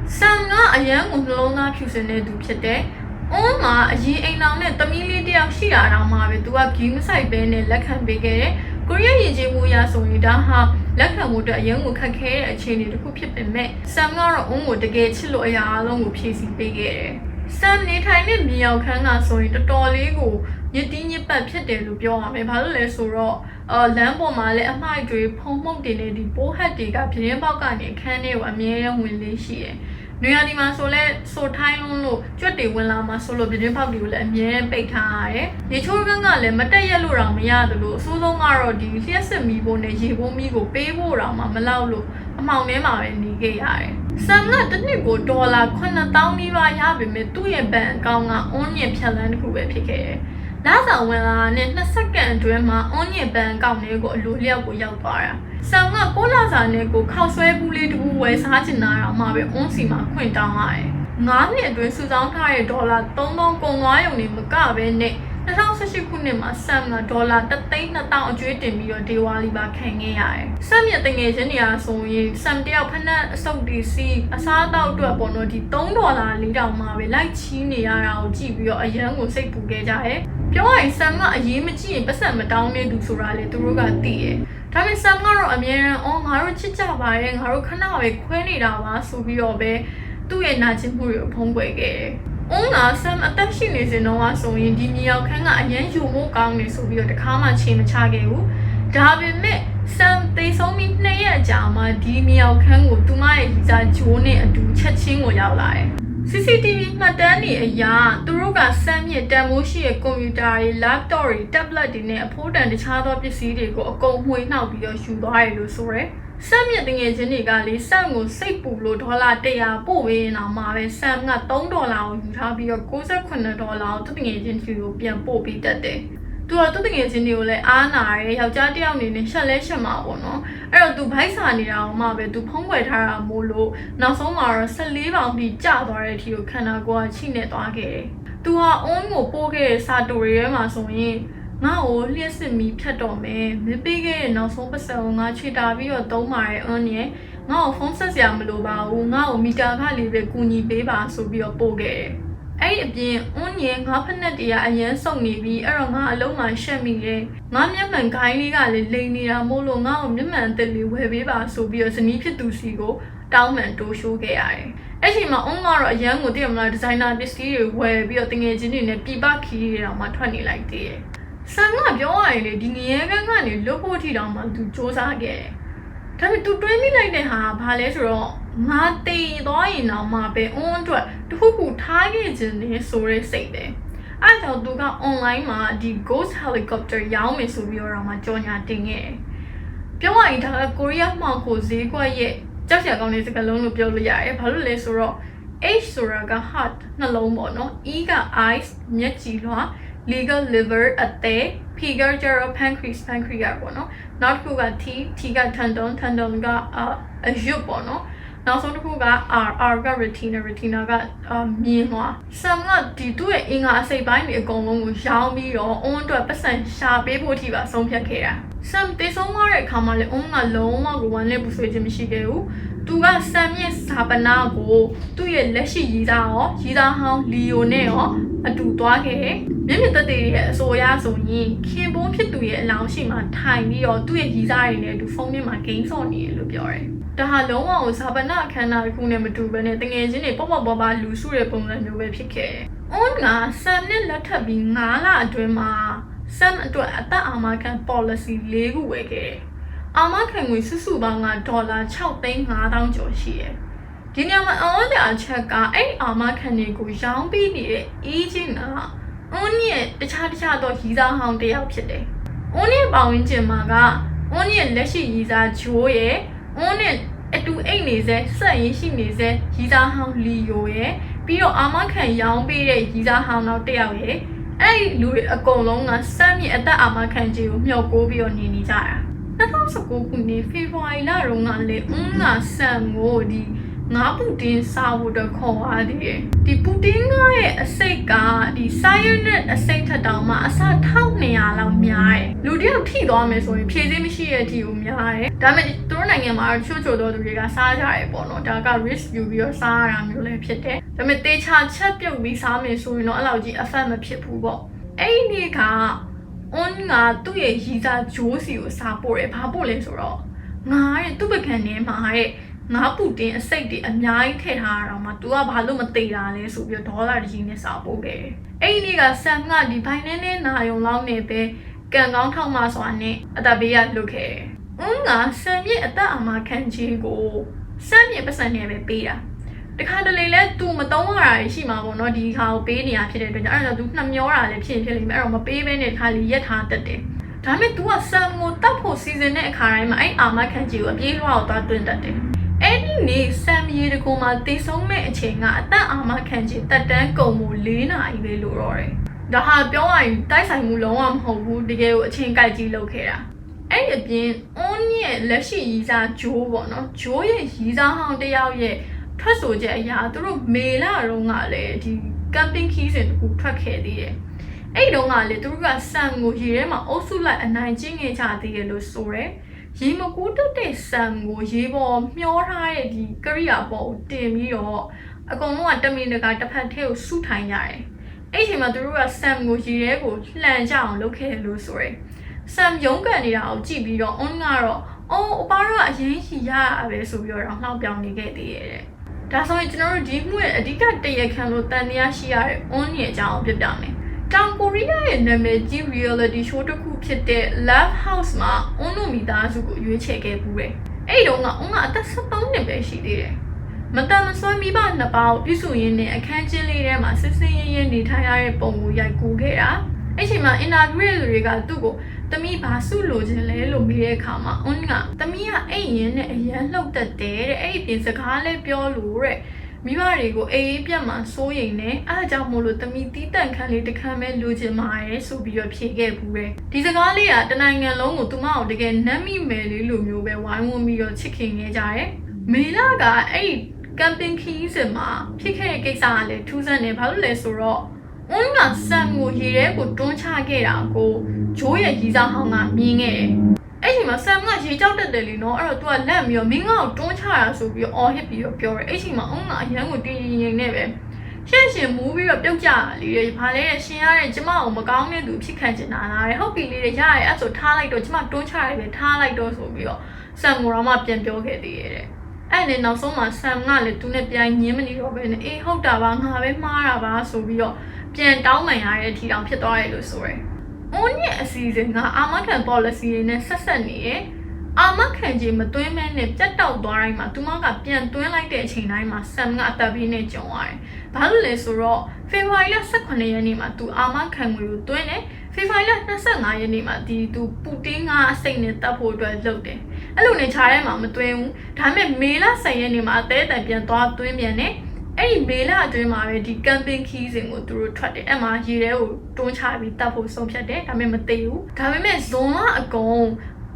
Sam ကအရန်ကိုနှလုံးသားဖြူစင်တဲ့သူဖြစ်တယ်အုံးမှာအရင်အိမ်အောင်နဲ့တမီးလေးတယောက်ရှိတာတော့မှပဲသူကဂီးမဆိုင်ပဲနဲ့လက်ခံပေးခဲ့တယ်ကိုရီးယားယဉ်ကျေးမှုအရဆိုရင်ဒါဟာလက်ခံမှုအတွက်အရင်ကခက်ခဲတဲ့အခြေအနေတစ်ခုဖြစ်ပေမဲ့ Sam ကတော့အုံးကိုတကယ်ချစ်လို့အရာအလုံးကိုဖြည့်ဆည်းပေးခဲ့တယ် Sam နေထိုင်တဲ့မြေရောက်ခန်းကဆိုရင်တော်တော်လေးကိုညစ်တီးညစ်ပတ်ဖြစ်တယ်လို့ပြောရမယ်။ဘာလို့လဲဆိုတော့လမ်းပေါ်မှာလည်းအမိုက်တွေဖုံမှုန့်တင်နေဒီပိုးဟက်တွေကပြင်းပေါက်ကနေအခန်းထဲကိုအမြဲတမ်းဝင်လေးရှိတယ်။နေရာဒီမှာဆိုလဲဆိုထိုင်းလုံးလို့ကြွက်တွေဝင်လာမှဆိုလို့ပြင်းပေါက်တွေကိုလည်းအမြဲပိတ်ထားရတယ်။ရေချိုးကန်းကလည်းမတက်ရက်လို့တော့မရတယ်လို့အဆိုးဆုံးကတော့ဒီလျှက်စစ်မီးဖို့နဲ့ရေပိုးမီးကိုပေးဖို့တော့မှမလောက်လို့အမှောင်ထဲမှာပဲနေခဲ့ရတယ်။ Sam ကတစ်နှစ်ကိုဒေါ်လာ 9000 နီးပါးရပေမဲ့သူ့ရဲ့ဘဏ်အကောင့်က on ရဲ့ဖြတ်လန်းတစ်ခုပဲဖြစ်ခဲ့တယ်။လဆောင်ဝင်လာတဲ့2စက္ကန့်အတွင်းမှာ on ရဲ့ဘဏ်အကောင့်လေးကိုအလိုလျောက်ကိုရောက်သွားတာ။ Sam ကကိုလာစာနဲ့ကိုခောက်ဆွဲဘူးလေးတစ်ခုဝယ်စားချင်တာတော့မှပဲ on စီမှာခွင့်တောင်းရတယ်။9နှစ်အတွင်းစုဆောင်းထားတဲ့ဒေါ်လာ3000ကုန်သွားရုံနဲ့မကပဲနဲ့2018ခုနှစ်မှာ Sam ကဒေါ်လာ3,200,000အကျွေးတင်ပြီးတော့ဒေဝါလီပါခံခဲ့ရတယ်။ Sam ရဲ့တငယ်ချင်းတွေကဆိုရင် Sam တယောက်ဖက်နဲ့အစုပ်တီစီအစားအသောက်အတွက်ပေါ့နော်ဒီ$3 4,000မှာပဲလိုက်ချီးနေရတာကိုကြည့်ပြီးတော့အရန်ကိုစိတ်ပူခဲ့ကြတယ်။ပြောရရင် Sam ကအရေးမကြီးရင်ပတ်စံမတောင်းနေသူဆိုတာလေသူတို့ကသိတယ်။ဒါပေမဲ့ Sam ကတော့အမြဲတမ်းငါတို့ချစ်ကြပါရဲ့ငါတို့ခဏပဲခွဲနေတာပါဆိုပြီးတော့ပဲသူ့ရဲ့နာကျင်မှုတွေကိုဖုံးကွယ်ခဲ့တယ်။ On က Sam အသက်ရှိနေစဉ်တော့ဆိုရင်ဒီမြေရောက်ခန်းကအရန်ယူမို့ကောင်းနေဆိုပြီးတော့တခါမှချိန်မချခဲ့ဘူး။ဒါပေမဲ့ Sam သေဆုံးပြီး2ရက်ကြာမှဒီမြေရောက်ခန်းကိုသူမရဲ့ရီစာဂျိုးနဲ့အတူချက်ချင်းကိုရောက်လာတယ်။ CCTV မှတ်တမ်းတွေအရသူတို့က Sam ရဲ့တန်ဖိုးရှိတဲ့ကွန်ပျူတာတွေ laptop တွေ tablet တွေနဲ့အဖိုးတန်တခြားသောပစ္စည်းတွေကိုအကုန်မှွေနှောက်ပြီးတော့ယူသွားတယ်လို့ဆိုရယ် Sam ရဲ့တငယ်ချင်းတွေကလေ Sam ကိုစိတ်ပူလို့ဒေါ်လာ100ပို့ပေးရင်တော့မှပဲ Sam က$3ကိုယူထားပြီးတော့$98ကိုသူတငယ်ချင်းတွေကိုပြန်ပို့ပေးတတ်တယ်သူကသူတငယ်ချင်းတွေကိုလည်းအားနာရဲယောက်ျားတစ်ယောက်အနေနဲ့ရှက်လဲရှက်မှာပေါ့နော်အဲ့တော့သူဘိုက်စာနေတာအောင်မှပဲသူဖုံးကွယ်ထားတာမို့လို့နောက်ဆုံးမှာတော့14ပေါင်ထိကျသွားတဲ့အထိကိုခန္ဓာကိုယ်ကချိနေသွားခဲ့တယ်သူဟာ on ကိုပို့ခဲ့တဲ့စာတူတွေထဲမှာဆိုရင်ငါ့ကိုလျှက်စစ်မီဖြတ်တော့မယ်မပေးခဲ့တဲ့နောက်ဆုံးပတ်စံကိုငါချွေတာပြီးတော့သုံးပါရဲ့အွန်းရဲ့ငါ့ကိုဖုန်းဆက်စရာမလိုပါဘူးငါ့ကိုမီတာခလေးပဲကူညီပေးပါဆိုပြီးတော့ပို့ခဲ့တယ်အဲ့ဒီအပြင်အွန်းရဲ့ငါဖက်နဲ့တည်းကအရန်စုံနေပြီးအဲ့တော့ငါအလုံးမှရှက်မိတယ်ငါမျက်မှန်ခိုင်းလေးကလည်းလိန်နေတာမို့လို့ငါ့ကိုမျက်မှန်အသက်လေးဝယ်ပေးပါဆိုပြီးတော့ဇနီးဖြစ်သူစီကိုတောင်းပန်တိုးရှိုးခဲ့ရတယ်အဲ့ချိန်မှာအွန်းကတော့အရန်ကိုတည်မလားဒီဇိုင်နာပစ္စည်းတွေဝယ်ပြီးတော့တငယ်ချင်းတွေနဲ့ပြပခီးတွေတော့မှထွက်နေလိုက်သေးတယ်Sam ကပြောရရင်လေဒီငရဲကန်းကနေလွတ်ဖို့ထီတောင်မှသူစူးစမ်းခဲ့တယ်။ဒါပေမဲ့သူတွေးမိလိုက်တဲ့ဟာဘာလဲဆိုတော့ငါတည်သွားရင်တော့မှပဲအွန်းအတွက်တခုခုထားခဲ့ခြင်းနဲ့ဆိုရဲစိတ်တယ်။အဲ့တော့သူက online မှာဒီ ghost helicopter ရောင်းမယ်ဆိုပြီးတော့မှကြော်ညာတင်ခဲ့တယ်။ပြောရရင်ဒါကကိုရီးယားမှောင်ခိုဈေးကွက်ရဲ့ကြောက်စရာကောင်းတဲ့စကားလုံးလို့ပြောလို့ရတယ်။ဘာလို့လဲဆိုတော့ H ဆိုတာက heart နှလုံးပေါ့နော်။ E က eyes မျက်ကြည်လွှာlegal liver အသေး figure ကျတော့ pancreas ပေါ့နော်နောက်တစ်ခုက T က tendon ကအရွတ်ပေါ့နော်နောက်ဆုံးတစ်ခုက R က retina ကမြင်လွှာ Sam ကဒီသူ့ရဲ့အင်္ဂါအစိတ်ပိုင်းတွေအကုန်လုံးကိုရောင်းပြီးတော့ on အတွက်ပတ်စံရှာပေးဖို့အထိပါဆုံးဖြတ်ခဲ့တာSam တေဆုံးသွားတဲ့အခါမှာလည်း on ကလုံးဝကိုဝမ်းနဲ့ပူဆွေးခြင်းမရှိခဲ့ဘူး သူကဆမ်ရဲ့ဇာပနာကိုသူ့ရဲ့လက်ရှိရီသားရောရီသားဟောင်းလီယိုနဲ့ရောအတူသွားခဲ့မျက်မြင်သက်သေရဲ့အဆိုအရဆိုရင်ခင်ပွန်းဖြစ်သူရဲ့အလောင်းရှိမှထိုင်ပြီးတော့သူ့ရဲ့ရီသားတွေနဲ့အတူဖုန်းထဲမှာဂိမ်းဆော့နေတယ်လို့ပြောတယ်ဒါဟာလုံးဝကိုဇာပနာအခမ်းအနားတစ်ခုနဲ့မတူဘဲနဲ့တငယ်ချင်းတွေပေါ့ပေါ့ပါလူစုတဲ့ပုံစံမျိုးပဲဖြစ်ခဲ့တယ်။အွန်ကဆမ်နဲ့လက်ထပ်ပြီး9လအတွင်းမှာဆမ်အတွက်အသက်အာမခံ policy ၄ခုဝယ်ခဲ့တယ်။အာမခံငွေစုစုပေါင်းကဒေါ်လာ6,500,000ကျော်ရှိတယ်။ဒီညမှာအွန်ရဲ့အချက်ကအဲ့အာမခံတွေကိုရောင်းပေးနေတဲ့ agent ကအွန်ရဲ့တခြားသောရီစားဟောင်းတစ်ယောက်ဖြစ်တယ်။အွန်ရဲ့ပေါဝင်ကျင်မှာကအွန်ရဲ့လက်ရှိရီစားဂျိုးရဲ့အွန်နဲ့အတူအိတ်နေစေဆက်ရင်းရှိနေစေရီစားဟောင်းလီယိုရဲ့ပြီးတော့အာမခံရောင်းပေးတဲ့ရီစားဟောင်းတော့တယောက်ရဲ့အဲ့ဒီလူတွေအကုန်လုံးကစမ်းမြေအသက်အာမခံကြီးကိုမျှော်ကိုပြီးတော့နေကြတာ2019ခုနှစ်ဖေဖော်ဝါရီလတုန်းကလေအွန်းကဆမ်ကိုဒီငါပူတင်စားဖို့တော့ခေါ်သွားသေးတယ်ဒီပူတင်ရဲ့အစိတ်ကဒီဆိုင်ရနဲ့အစိတ်ထက်တောင်မှအစ1200လောက်များတယ်လူတယောက်ထိသွားမယ်ဆိုရင်ဖြည့်စည်းမရှိတဲ့အထိကိုများတယ်ဒါပေမဲ့သူတို့နိုင်ငံမှာချို့တော့သူတွေကစားကြတယ်ပေါ့နော်ဒါက risk ယူပြီးတော့စားရတာမျိုးလည်းဖြစ်တယ်ဒါပေမဲ့တေချာချက်ပြုတ်ပြီးစားမယ်ဆိုရင်တော့အဲ့လောက်ကြီး effect မဖြစ်ဘူးပေါ့အဲ့ဒီနေ့ကအွန်းကသူ့ရဲ့ရီစားဂျိုးစီကိုစားပို့တယ်ဘာပို့လဲဆိုတော့ငါရဲ့သူ့ပကံထဲမှာတဲ့ငါပူတင်အစိတ်တွေအများကြီးထည့်ထားတာမှာ तू ကဘာလို့မသိတာလဲဆိုပြီးဒေါ်လာတစ်ကြီးနဲ့စာပို့ခဲ့တယ်။အဲ့ဒီနေ့ကဆမ်ကဒီဘိုင်နဲနဲ့နာယုံလောက်နေပဲကန်ကောင်းထောက်မှစွာနဲ့အတပေးရလုတ်ခဲ့တယ်။အွန်းကဆမ်ရဲ့အသက်အာမခံခြင်းကိုဆမ်ရဲ့ပတ်စံနဲ့ပဲပေးတာ။တခါတလေလဲ तू မတုံးရတာရှိမှာပေါ့နော်ဒီခါကိုပေးနေရဖြစ်တဲ့အတွက်ကြောင့်အဲ့ဒါ तू နှမျောတာလည်းဖြစ်လိမ့်မယ်အဲ့တော့မပေးဘဲနဲ့ခါလီရက်ထားတတ်တယ်။ဒါပေမဲ့ तू ကဆမ်ကိုတတ်ဖို့စီစဉ်တဲ့အခါတိုင်းမှာအဲ့အာမခံခြင်းကိုအပြေးလွှားကိုသွားတွင်းတတ်တယ်။အဲ့ဒီနေ့ဆမ်ရီတကူမှာတည်ဆုံးမဲ့အချိန်ကအသက်အာမခံခြင်းတက်တန်းကုန်မှု4နာရီပဲလို့တော့တယ်။ဒါဟာပြောရရင်တိုက်ဆိုင်မှုလုံးဝမဟုတ်ဘူးတကယ်ကိုအချိန်ကြိုက်ကြီးလုပ်ခဲ့တာ။အဲ့ဒီအပြင်အွန်ရဲ့လက်ရှိရီစားဂျိုးပေါ့နော်ဂျိုးရဲ့ရီစားဟောင်းတယောက်ရဲ့ထွက်ဆိုချက်အရာသူတို့မေလာတုန်းကလည်းဒီကမ်ပင်းခီးစဉ်တကူထွက်ခဲ့သေးတယ်။အဲ့ဒီတုန်းကလည်းသူတို့ကဆမ်ကိုရေထဲမှာအုပ်စုလိုက်အနိုင်ကျင့်ခဲ့ကြသေးတယ်လို့ဆိုတယ်။ရေမကူးတက်တဲ့ဆမ်ကိုရေပေါ်မျောထားတဲ့ဒီကရိယာပေါ်ကိုတင်ပြီးတော့အကုန်လုံးကတမင်တကာတစ်ဖက်ထဲကိုစုထိုင်ကြတယ်။အဲ့ဒီအချိန်မှာသူတို့ကဆမ်ကိုရေထဲကိုလှန်ကြအောင်လုပ်ခဲ့တယ်လို့ဆိုရယ်။ဆမ်ရုံးကန်နေတာကိုကြည့်ပြီးတော့အွန်းကတော့အော်အပါတော့အရင်ရှိရရပဲဆိုပြီးတော့နှောက်ပြောင်နေခဲ့သေးတယ်။ဒါဆိုရင်ကျွန်တော်တို့ဒီမှုရဲ့အဓိကတရခံလို့တန်တရားရှိရတဲ့အွန်းရဲ့အကြောင်းကိုပြပြမယ်။တောင်ကိုရီးယားရဲ့နာမည်ကြီး reality show တစ်ခုဖြစ်တဲ့ Love House မှာအွန်းတို့မိသားစုကိုရွေးချယ်ခဲ့ပူတယ်။အဲ့ဒီတော့ကအွန်းကအသက်73နှစ်ပဲရှိသေးတယ်။မတန်မဆွမ်းမိဘနှစ်ပါးကိုပြုစုရင်းနဲ့အခန်းကျင်းလေးထဲမှာစစ်စစ်ရဲရဲနေထိုင်ရတဲ့ပုံကိုရိုက်ကူးခဲ့တာ။အဲ့ချိန်မှာ interview ရဲ့လူတွေကသူ့ကိုသမီးဘာစုလိုချင်လဲလို့မေးတဲ့အခါမှာအွန်းကသမီးကအဲ့ရင်နဲ့အရန်လှုပ်တတ်တယ်တဲ့။အဲ့ဒီပြင်စကားလည်းပြောလို့တဲ့။မိဘတွေကိုအေးပြတ်မှစိုးရိမ်နေအားကြောင့်မို့လို့တမီတီးတန့်ခန်းလေးတစ်ခန်းပဲလိုချင်ပါရဲ့ဆိုပြီးတော့ဖြေခဲ့ဘူးတဲ့ဒီစကားလေးကတနိုင်ငံလုံးကိုသူမအောင်တကယ်နတ်မိမယ်လေးလိုမျိုးပဲဝိုင်းဝန်းပြီးတော့ချစ်ခင်နေကြတယ်မေလာကအဲ့ကမ်ပင်းခီးစင်မှာဖြစ်ခဲ့တဲ့ကိစ္စကလည်းထူးဆန်းနေဘာလို့လဲဆိုတော့အွန်းကဆမ်ကိုရေထဲကိုတွန်းချခဲ့တာကိုဂျိုးရဲ့ရီစားဟောင်းကမြင်ခဲ့တယ်အဲ့ဒီမှာဆမ်ကရေကြောက်တတ်တယ်လीနော်အဲ့တော့ तू ကလက်ပြီးတော့မင်းငါ့ကိုတွန်းချတာဆိုပြီးတော့အော်ဟစ်ပြီးတော့ပြောတယ်အဲ့ဒီမှာအုံးကအရန်ကိုတင်းရင်နဲ့ပဲရှင်မူးပြီးတော့ပြုတ်ကြလေဘာလဲရှင်ရတဲ့ကျမကိုမကောင်းတဲ့သူဖြစ်ခံချင်တာလားဟုတ်ပြီလေရရအဲ့ဆိုထားလိုက်တော့ကျမတွန်းချရတယ်ပဲထားလိုက်တော့ဆိုပြီးတော့ဆမ်ကိုတော့မှပြန်ပြောခဲ့သေးရဲ့အဲ့နဲ့နောက်ဆုံးမှာဆမ်ကလည်းသူနဲ့ပြန်ညင်းမနေတော့ပဲနဲ့အေးဟုတ်တာပါငါပဲမှားတာပါဆိုပြီးတော့ပြန်တောင်းပန်ရတဲ့အထီတောင်ဖြစ်သွားတယ်လို့ဆိုရယ်အွန်ရဲ့အစီအစဉ်ကအာမခံ policy တွေနဲ့ဆက်ဆက်နေရဲ့အာမခံခြင်းမသွင်းမဲနဲ့ပြတ်တောက်သွားတိုင်းမှာသူမကပြန်သွင်းလိုက်တဲ့အချိန်တိုင်းမှာဆမ်ကအသက်ဘေးနဲ့ကြုံရတယ်။ဘာလို့လဲဆိုတော့ဖေဖော်ဝါရီလ18ရက်နေ့မှာသူအာမခံငွေကိုသွင်းတယ်။ဖေဖော်ဝါရီလ25ရက်နေ့မှာသူပူတင်ကအစိတ်နဲ့တပ်ဖို့အတွက်လုပ်တယ်။အဲ့လိုနဲ့ခြားထဲမှာမသွင်းဘူး။ဒါပေမဲ့မေလ10ရက်နေ့မှာအသေးအတန်ပြန်သွားသွင်းပြန်တယ်။အဲ့ဒီမေလအတွင်းမှာပဲဒီကမ်ပင်းခီးစဉ်ကိုသူတို့ထွက်တယ်အဲ့မှာရေထဲကိုတွန်းချပြီးတပ်ဖို့ဆုံးဖြတ်တယ်ဒါပေမဲ့မသိဘူးဒါပေမဲ့ဇွန်လအကုန်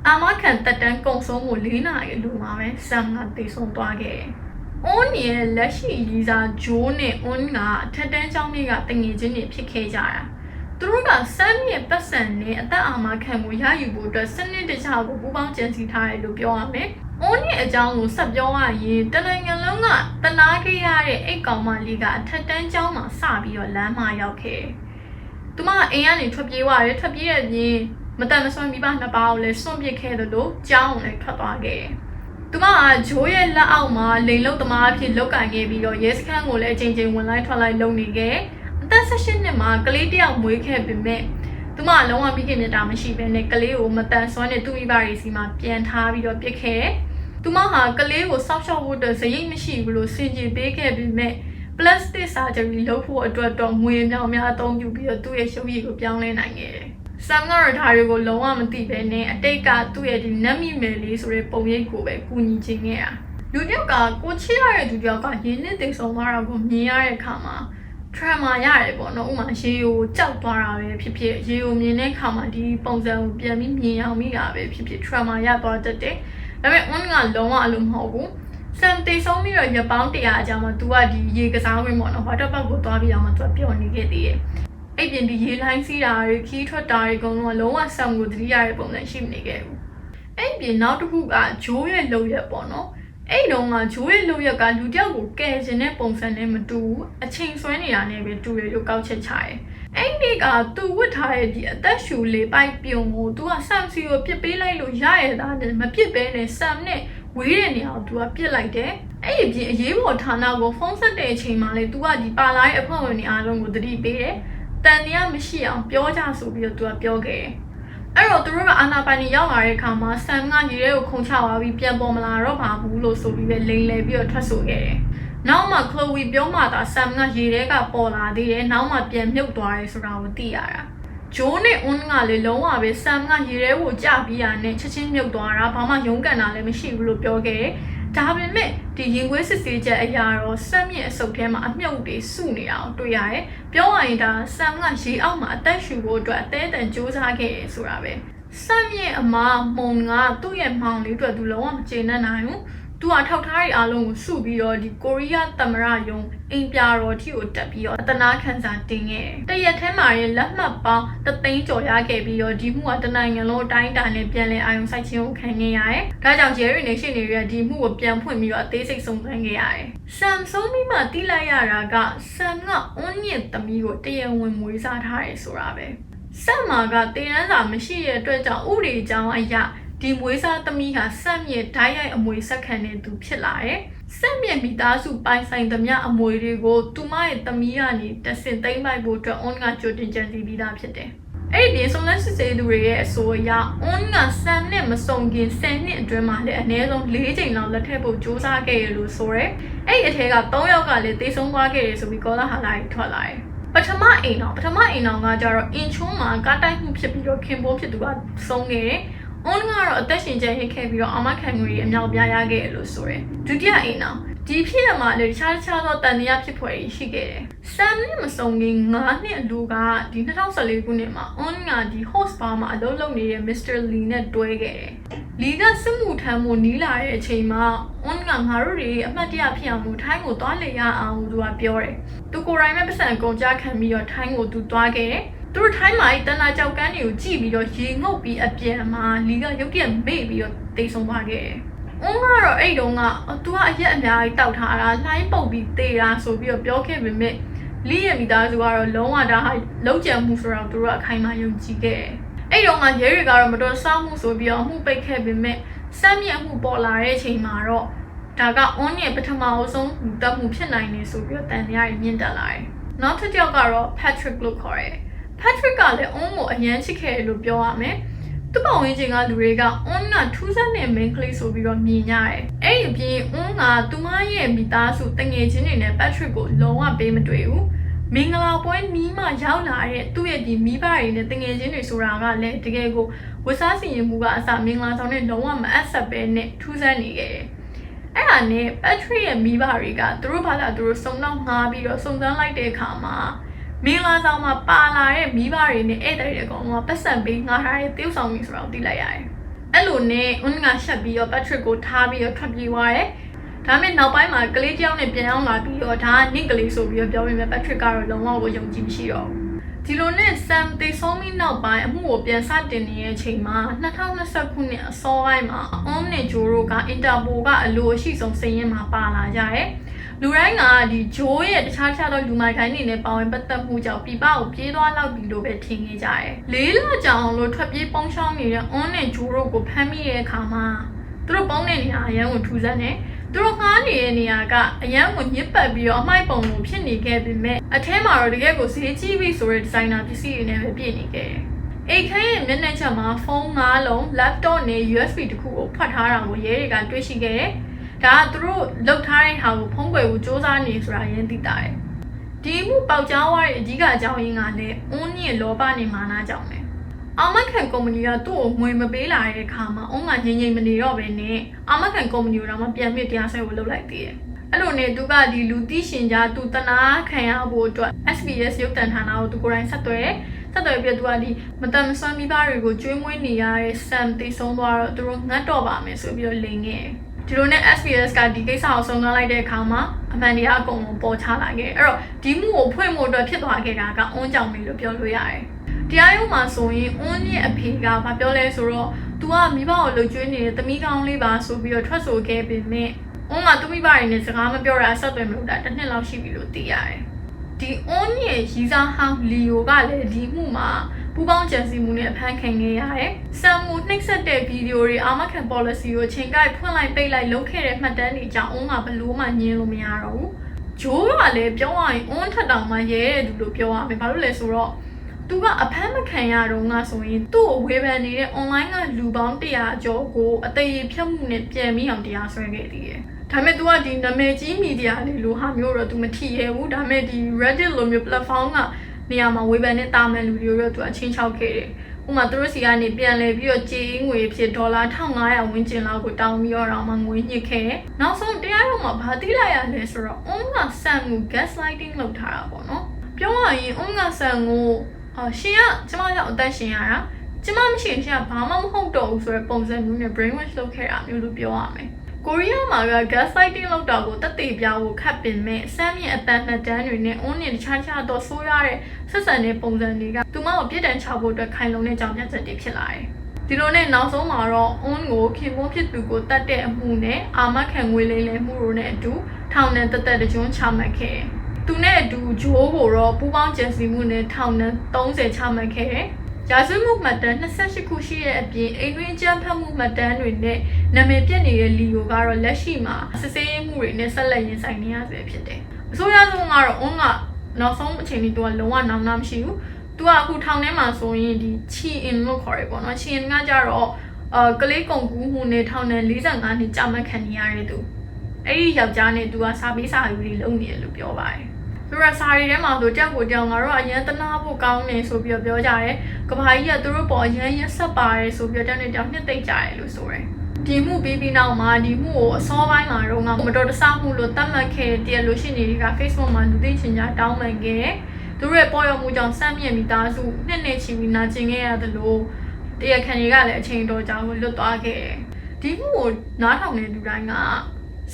အာမခံတက်တန်းကုံဆုံးမှု4နာရီအလိုမှာပဲဆမ်ကတည်ဆုံးသွားခဲ့တယ်။အွန်းရဲ့လက်ရှိရီစားဂျိုးနဲ့အွန်းကအထက်တန်းကျောင်းတွေကတငယ်ချင်းတွေဖြစ်ခဲ့ကြတာ။သူတို့ကဆမ်ရဲ့ပတ်စံနဲ့အသက်အာမခံကိုရယူဖို့အတွက်စနစ်တကျကိုပူးပေါင်းကြံစည်ထားတယ်လို့ပြောရမယ်။ Only a jungle sub your ye, telling a longer, the Nagi a gama liga, Tatan Jama, Sabi or Lama Yoke. Tuma Annie Trapiwa, Trapia ye, Madame Swamiba Nabao, Swambi Kedo, Jown a Kapage. Tuma Joya La Alma, Lilo the Market, look I gave you, yes, can will changing when I try lonely gay. That session in my Galadia week have been met. Tuma long became a damn sheep and a Galeo, Matan Swan and Tumi Barisima, Pian Tavi or Big hair. Tumaha Galeo, South Water, saying machine will send you big have been met. Plus this surgery low for a drug dog, William Yamia, don't you be a 2 years of you, young and I. Some are tired of low arm TV, a take out 2 years in Nami Melis or a Poye go back, Kuni Jingea. You got good cheer to your got in the Somara go near a comma. Try my eye, but no one she you jump around Pipi, you mean a comma, the bones of Biami, me, Pipi, try my eye about the day. I went one gun long alum hobo. Some days only a bounty ajama to a yegas armon, what about go to Abiama to a peony get the Again, the year line see our key to a diagon or lower some would the eye bone and chimney gave. And be not who got joy and lawyer bono. A long joy lawyer got you double gas and apples and name do a chain so any unable to a lookout chai. And they got 2 wood tired that should lay by Piomo to a some see your pipe like Lujaya than my pipe and some net. We didn't know to appear like that. A ye will turn out of phones a day chamale to a deep ally upon the island with the debate. Then the machine, Pioja so be to a Pioge. I wrote the river Anna by the young Kama, Sam Nagiro Conchawa, we Pia Bomala Ropa, Bulo so we will lay Labia Trasoge. Now my Chloe Biomata, Sam Nagirega Pola, the now my Pian milk dwars around the Tiara. Johnny Unga Loa with Sam Nagiro, Jabia, Nature milk dwara, Pama Yungana, the machine will Pioge. To have been met, the English stage a year or some years of them a milk day soon out to Yae, Pioida, some like she alma, that she would do a dead and Josa Gay, Surabe. Some year a ma, Monga, 2 year pound, to a Dulon, Jane and I, to a Tautari alone, Subi or the Korea Tamarayon, in Piar or Tio Tapi or the Nakansa thing. The Yatemari left my bar, the thing Joya gave your Dimu at the 9 and low dying down in Piane, I am such you can I. Rajan Jerry Nation area Dimu of Pian Pumi or Daisy something I. Some so me Matilayara got some not only at the Migo day when we sat high, Surabe. Some got the answer machine to the Uri Jama. The Moisa Tamiha, some year Taya and Moisa can do Pilae. Some year Midasu by Saint Damia and Moirigo to my Tamiani, the same day my boat on a Jordan Jandy Vida Pete. A so let's say the Ray so ya on a Sam name song in Sandy Drama and Nelon leading on the table Josa Gay Lusore. A take up Toyoga, they some wagay so we call a halai twilight. But a ma ain't no, but a ma ain't no, Najaro in Chuma, got that who ship your Kimbo to do a song gay. Onga attention Jay came your Ama Kangri and now Biaga Lusore. Judia Ina. DPM, the child than the Yapipoi, she gave. Sam name songing Mani and Luga, the Natasa Ligunima, Onga, the host farmer, Adolo near Mr. Lina Doege. Liga Simutam Nila Chema, Onga Haruri, Matia Piamu, Tango Dolea, and Udua Piore. To go represent Goja can be your tango to Doge. Through time, I then I tell can you GB your Jingo be a Piama, Liga, you can maybe your days on Wage. Onga or Adonga, or do I yet I doubt her, like Bobby, they are so be a Bioke with me. Liam does are alone at a high, low jam move around to rock Haima Yunjige. Adonga, Jerry Garamato, some who so be a who bake heavy me, Sammy and who bought la Maro. Taga only a better mouse on the Mupinine so good than the eye in the lie. Not to Jogaro, Patrick Lucore. Patrick got the omo a Yanchike Lubioame. The Bowing at the Rega on a 2 and Minkley so be on me. A be on to my and Bidasu thing agent in a Patrick lower payment to you. Mingala point Mima Yauna, 2 at the Miba in the thing agent is around let the go. Was asking you Mugas at Minglas on it, no one as a bene 2 Zanige. And Patrick and Miba Riga, through Paladu, some long hobby or something like the Kama. Mila Sama Pala, Miba in the Edagon, Pessan being a high deal songs around the lay. Elune, Unga Shabi or Patrick or Tabi or Trabi Wire. Tammy now by my Galatian and Piano Labi or Tan, Nicholas, so we are building a Patrick or Loma with young Jim Shiro. ဒီလိုနဲ့ Sam တေဆုံးပြီးနောက်ပိုင်းအမှုကိုပြန်စတင်နေတဲ့အချိန်မှာ2020ခုနှစ်အစောပိုင်းမှာ On နဲ့ Joe တို့က Interpol ကအလိုအရှိဆုံးစာရင်းမှာပါလာကြတယ်လူတိုင်းကဒီ Joe ရဲ့တခြားသောလူမိုက်ခိုင်းတွေနဲ့ပါဝင်ပတ်သက်မှုကြောင့်ပြပကိုပြေးသွားလောက်ပြီလို့ပဲထင်နေကြတယ်။လေးလကြောင်လို့ထွက်ပြေးပေါင်းရှောင်းနေတဲ့ On နဲ့ Joe တို့ကိုဖမ်းမိတဲ့အခါမှာသူတို့ပေါင်းတဲ့နေရာအရန်ကိုထူးဆန်းတယ်။သူတို့ငှားနေတဲ့နေရာကအရန်ကိုညစ်ပတ်ပြီးတော့အမိုက်ပုံလိုဖြစ်နေခဲ့ပေမဲ့အထဲမှာတော့တကယ်ကိုဈေးကြီးပြီဆိုတဲ့ဒီဇိုင်နာပစ္စည်းတွေနဲ့ပဲပြည့်နေခဲ့တယ်။အိတ်ခမ်းရဲ့မျက်နှာချက်မှာဖုန်း9လုံး laptop နဲ့ USB တခုကိုဖွက်ထားတာကိုရဲတွေကတွေ့ရှိခဲ့တယ်။ဒါကသူတို့လောက်ထားတဲ့ဟာကိုဖုံးကွယ်ဖို့စ조사နေဆိုတာရင်းသိတာတယ်။ဒီမှုပေါက်ကြားသွားတဲ့အဓိကအကြောင်းရင်းကလည်းအွန်းရဲ့လောဘနဲ့မာနကြောင့်ပဲ။အာမခံကုမ္ပဏီကသူ့ကိုငွေမပေးလာတဲ့အခါမှာအွန်းကငြိမ်ငြိမ်မနေတော့ဘဲနဲ့အာမခံကုမ္ပဏီကိုတော့မှပြန်ပြီးတရားစွဲဖို့လုပ်လိုက်သေးတယ်။အဲ့လိုနဲ့သူကဒီလူသိရှင်ကြားသူတနာခံရဖို့အတွက် SBS ရုပ်သံဌာနကိုသူကိုယ်တိုင်ဆက်သွယ်ပြီးသူကဒီမတန်မဆွမ်းမိဘတွေကိုကျွေးမွေးနေရတဲ့ Sam တေဆုံးသွားတော့သူတို့ငတ်တော့ပါမယ်ဆိုပြီးတော့လိန်ခဲ့ဒီလိုနဲ့ SBS ကဒီကိစ္စကိုစုံစမ်းလိုက်တဲ့အခါမှာအမှန်တရားအကုန်လုံးပေါ်ချလာခဲ့အဲ့တော့ဒီမှုကိုဖွင့်ဖို့အတွက်ဖြစ်သွားခဲ့တာကအွန်းကြောင့်ပဲလို့ပြောလို့ရတယ်တရားရုံးမှာဆိုရင်အွန်းရဲ့အဖေကဘာပြောလဲဆိုတော့ तू ကမိဘကိုလှုပ်ကျွေးနေတဲ့သမီးကောင်းလေးပါဆိုပြီးတော့ထွက်ဆိုခဲ့ပေမဲ့အွန်းကသူ့မိဘတွေနဲ့စကားမပြောတာဆက်သွယ်မလို့တာတစ်နှစ်လောက်ရှိပြီလို့သိရတယ်ဒီအွန်းရဲ့ရီစာဟောင်းလီယိုကလည်းဒီမှုမှာပူပေါင်းကြံစည်မှုနဲ့အဖမ်းခံခဲ့ရတယ်။ဆမ်ကိုနှိပ်စက်တဲ့ဗီဒီယိုတွေအာမခံ policy ကိုချိန်ကိုက်ဖွင့်လိုက်ပိတ်လိုက်လုပ်ခဲ့တဲ့မှတ်တမ်းတွေကြောင့်အွန်းကဘလို့မှညင်းလို့မရတော့ဘူး။ဂျိုးကလည်းပြောရရင်အွန်းထက်တောင်မှရဲတဲ့သူလို့ပြောရမယ်။ဘာလို့လဲဆိုတော့သူကအဖမ်းမခံရတော့ငါဆိုရင်သူ့ကိုဝေဖန်နေတဲ့ online ကလူပေါင်း100ကျော်ကိုအသေးရဖြတ်မှုနဲ့ပြန်ပြီးအောင်တရားစွဲခဲ့သေးတယ်။ဒါပေမဲ့ तू ကဒီနာမည်ကြီးမီဒီယာလေးလိုဟာမျိုးတော့ तू မထီရဲဘူး။ဒါပေမဲ့ဒီ Reddit လိုမျိုး platform ကနေရာမှာဝေဖန်နေတာမှန်လူတွေတော့သူအချင်းချောက်ခဲ့တယ်။ဥပမာသူတို့စီကနေပြန်လဲပြီးတော့ကြေးငွေဖြစ်ဒေါ်လာ1500ဝန်းကျင်လောက်ကိုတောင်းပြီးတော့မှငွေညှစ်ခဲ့တယ်။နောက်ဆုံးတရားရုံးမှာဘာသိလိုက်ရလဲဆိုတော့ On က Sam ကို gaslighting လုပ်ထားတာပေါ့နော်။ပြောရရင် On က Sam ကိုရှင်ကကျမကြောင့်အသက်ရှင်ရတာကျမမရှိရင်ရှင်ကဘာမှမဟုတ်တော့ဘူးဆိုတဲ့ပုံစံမျိုးနဲ့ brainwash လုပ်ခဲ့တာမျိုးလို့ပြောရမယ်။ကိုရီးယားမှာက gaslighting လုပ်တာကိုတက်သေးပြဖို့ခက်ပင်မဲ့ Sam ရဲ့အတန်နှစ်တန်းတွေနဲ့ On နဲ့တခြားတော့ဆိုးရတဲ့ဆက်ဆံတဲ့ပုံစံတွေကသူမကိုပြစ်ဒဏ်ချဖို့အတွက်ခိုင်လုံတဲ့ကြောင်းပြချက်တွေဖြစ်လာတယ်။ဒီလိုနဲ့နောက်ဆုံးမှာတော့ On ကိုခင်ပွန်းဖြစ်သူကိုတတ်တဲ့အမှုနဲ့အာမခံငွေလိမ်လည်မှုတို့နဲ့အတူထောင်နဲ့တသက်တကြွချမှတ်ခဲ့တယ်။သူနဲ့အတူဂျိုးကိုတော့ပူပေါင်းကြံစည်မှုနဲ့ထောင်နဲ့30ချမှတ်ခဲ့တယ်။ရာဇဝတ်မှုမှတ်တမ်း28ခုရှိတဲ့အပြင်အိမ်တွင်းအကြမ်းဖက်မှုမှတ်တမ်းတွေနဲ့နာမည်ပြက်နေတဲ့လီယိုကတော့လက်ရှိမှာစစ်ဆေးမှုတွေနဲ့ဆက်လက်ရင်ဆိုင်နေရဆဲဖြစ်တယ်။အစိုးရဆုံးကတော့အွန်းကနောက်ဆုံးအချိန်ကြီးသူကလုံးဝနောင်နာမရှိဘူး။ तू ကအခုထောင်ထဲမှာဆိုရင်ဒီချီအင်လို့ခေါ်ရပေါ့နော်။ချီအင်ကကြတော့ကလေးကုန်ကူးမှုနဲ့ထောင်နဲ့45နှစ်ကြာမှတ်ခံနေရတဲ့သူ။အဲ့ဒီယောက်ျားနဲ့ तू ကစာပေးစာယူတွေလုပ်နေတယ်လို့ပြောပါတယ်။သူကစာရီထဲမှာဆိုကြောက်ကိုကြောက်ငါတို့အရင်တနာဖို့ကောင်းနေဆိုပြီးပြောကြတယ်။ကဘာကြီးကသူတို့ပေါ်ရမ်းရဆက်ပါတယ်ဆိုပြီးတောင်းနဲ့တောင်းနှစ်သိမ့်ကြတယ်လို့ဆိုတယ်။ဒီမှုပြီးနောက်မှာဒီမှုကိုအစောပိုင်းမှာတော့ငါမတော်တဆမှုလို့သတ်မှတ်ခဲ့တဲ့တရားလို့ရှိနေတွေက Facebook မှာလူသိချင်းကြားတောင်းပန်ခဲ့တယ်။သူတို့ရဲ့ပေါ်ရမှုကြောင့်စမ်းမြင့်မိသားစုနှစ်ချီပြီးနာကျင်ခဲ့ရတယ်လို့တရားခံတွေကလည်းအချိန်တော်ကြာကိုလွတ်သွားခဲ့တယ်။ဒီမှုကိုနားထောင်နေသူတိုင်းက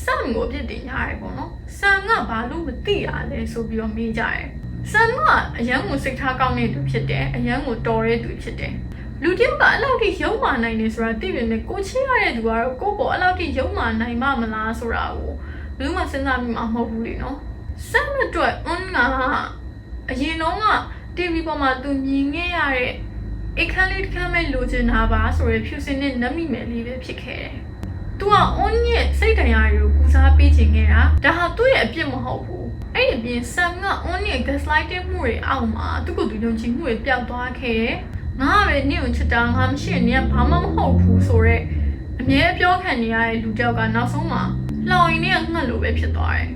Sam ကိုအပြစ်တင်ကြရတယ်ပေါ့နော်။ Sam ကဘာလို့မသိရလဲဆိုပြီးတော့မေးကြတယ်။ Sam ကအရန်ကိုစိတ်ထားကောင်းတဲ့သူဖြစ်တယ်။အရန်ကိုတော်တဲ့သူဖြစ်တယ်။လူတယောက်ကအဲ့လောက်ထိရုံမာနိုင်နေဆိုတာသိပေမဲ့ကိုချစ်ရတဲ့သူကတော့ကိုယ့်ပေါ်အဲ့လောက်ထိရုံမာနိုင်မှမလားဆိုတာကိုဘယ်သူမှစဉ်းစားမိမှာမဟုတ်ဘူးလေနော်။ Sam အတွက် On ကအရင်တော့က TV ပေါ်မှာသူမြင်ခဲ့ရတဲ့အခန်းလေးတစ်ခန်းပဲလိုချင်တာပါဆိုရယ်ဖြူစင်နဲ့နတ်မိမယ်လေးပဲဖြစ်ခဲ့တယ်။ तू က On ရဲ့စိတ်တရားတွေကိုကူစားပေးချင်ခဲ့တာဒါဟာသူ့ရဲ့အပြစ်မဟုတ်ဘူးအဲ့ဒီအပြင် Sam က On ရဲ့ gaslighting မှုတွေအောက်မှာသူ့ကိုယ်သူယုံကြည်မှုတွေပျောက်သွားခဲ့တယ်ငါပဲနင့်ကိုချစ်တာငါမရှိရင်နင်ကဘာမှမဟုတ်ဘူးဆိုတော့အမြဲပြောခံနေရတဲ့လူတစ်ယောက်ကနောက်ဆုံးမှာလှောင်ရင်နဲ့ငှက်လို့ပဲဖြစ်သွားတယ်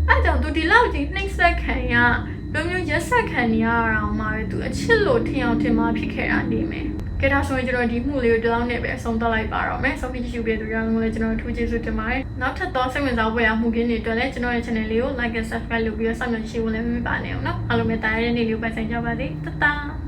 အဲ့ကြောင့် तू ဒီလောက်ကြီးနှိမ့်ဆက်ခံရလိုမျိုးရက်ဆက်ခံနေရအောင်မှာပဲ तू အချစ်လို့ထင်အောင်ထင်မှာဖြစ်ခဲ့တာနေမယ်ကဲဒါဆိုရင်ကျွန်တော်ဒီမှုလေးကိုဒီလောက်နဲ့ပဲအဆုံးသတ်လိုက်ပါတော့မယ်ဆိုပြီးကြည့်ပြီးတဲ့သူများလည်းကျွန်တော်ထူးကျေးဇူးတင်ပါတယ်နောက်ထပ်တော့စိတ်ဝင်စားဖွယ်ရာမှုခင်းတွေအတွက်လည်းကျွန်တော်ရဲ့ channel လေးကို like and subscribe လုပ်ပြီးတော့စောင့်မျှော်ကြည့်ဖို့လည်းမမေ့ပါနဲ့အောင်နော်အားလုံးပဲတားရတဲ့နေ့လေးကိုပိုင်ဆိုင်ကြပါစေတတာ